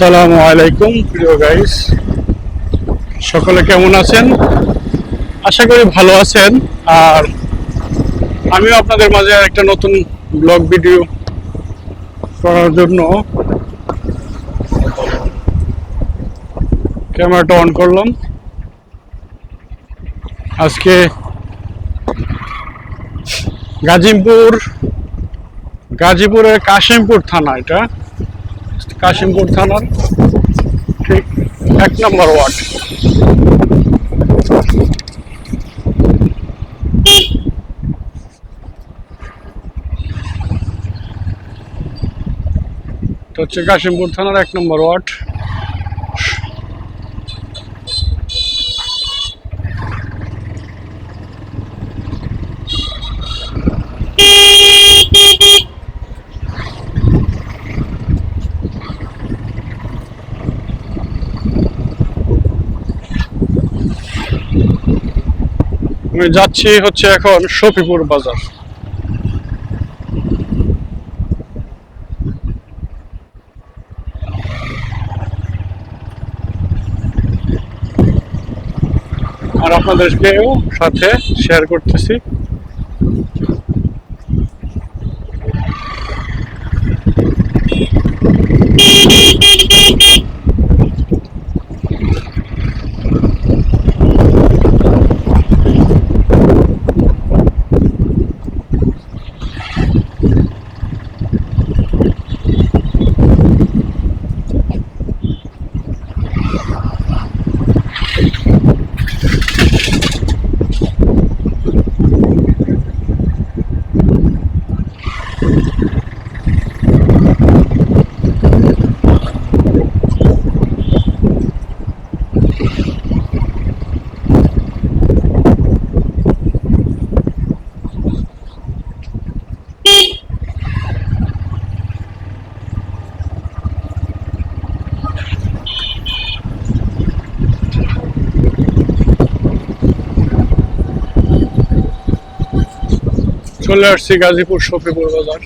আসসালামু আলাইকুম প্রিয় গাইস, সকলে কেমন আছেন? আশা করি ভালো আছেন। আর আমিও আপনাদের মাঝে একটা নতুন ব্লগ ভিডিও করার জন্য ক্যামেরাটা অন করলাম। আজকে গাজীপুরের কাশিমপুর থানা, এটা কাশিমপুর থানার ঠিক 1 নম্বর ওয়ার্ড। এটা হচ্ছে কাশিমপুর থানার 1 নম্বর ওয়ার্ড। আমি যাচ্ছি হচ্ছে এখন শফিপুর বাজার। আর আপনাদেরকেও সাথে শেয়ার করতেছি। চলে আসছি গাজীপুর শফিপুর বাজার।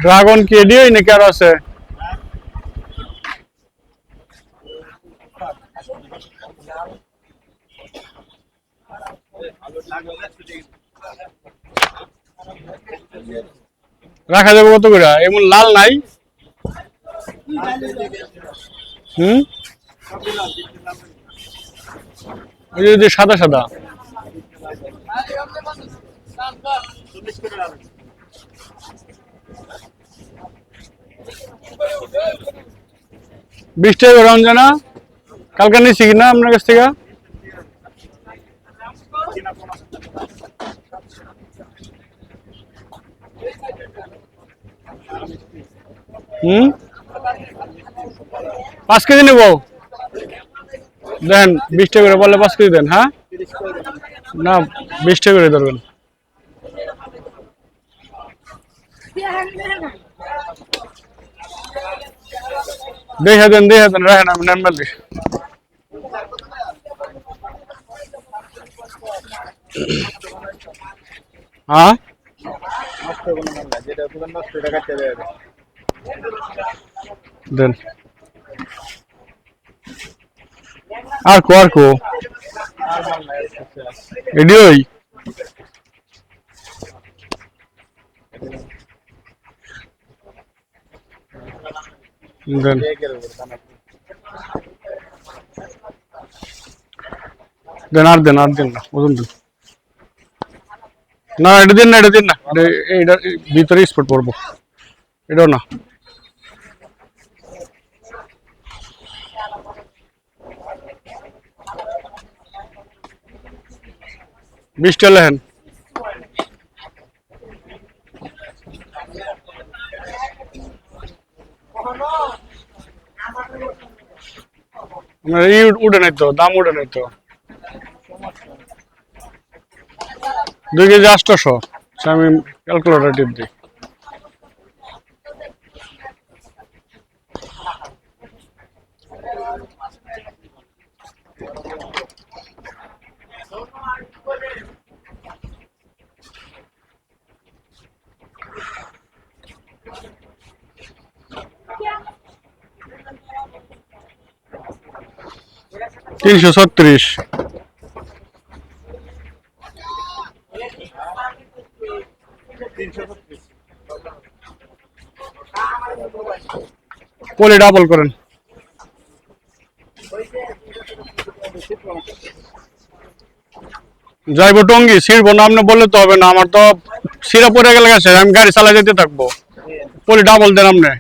ড্রাগন কি এডি নাকি আর আছে? রাখা যাবে কত করে? এমন লাল নাই। ওই যে সাদা সাদা। বিশ টাকা রঞ্জনা কালকে নিচ্ছি কিনা আপনার কাছ থেকে? হুম, 5 কেজি নেব। দেন 20 টাকা করে বললে 5 কেজি দেন। হ্যাঁ না, 20 টাকা করে ধরবেন। দেখে দেন রাখেন, আমি নাম্বার দিই। হ্যাঁ দেন। আর কো এডি ওই দেন। আর দেন না, ওজন দেন। না এটা দিন না, এটা ভিতরে স্পট পড়বো। এটাও না। 20 টাকা লেখেন। উঠে নাই তো, দাম উঠে নাই তো। 2 কেজি 800। আমি ক্যালকুলেটর টিপ দিই। তিনশো 36। পলি ডাবল করেন। যাইবো টঙ্গি, ছিড়বো না আপনি বললে তো হবে না, আমার তো সিরা পড়ে গেলে গেছে, আমি গাড়ি চালা যেতে থাকবো। পলি ডাবল দেন আপনি।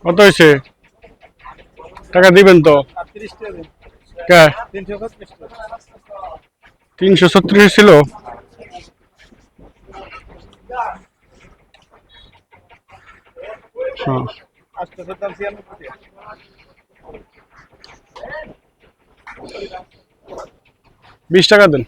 কত হয়েছে? টাকা দিবেন তো? 336 ছিল। হ্যাঁ 20 টাকা দেন।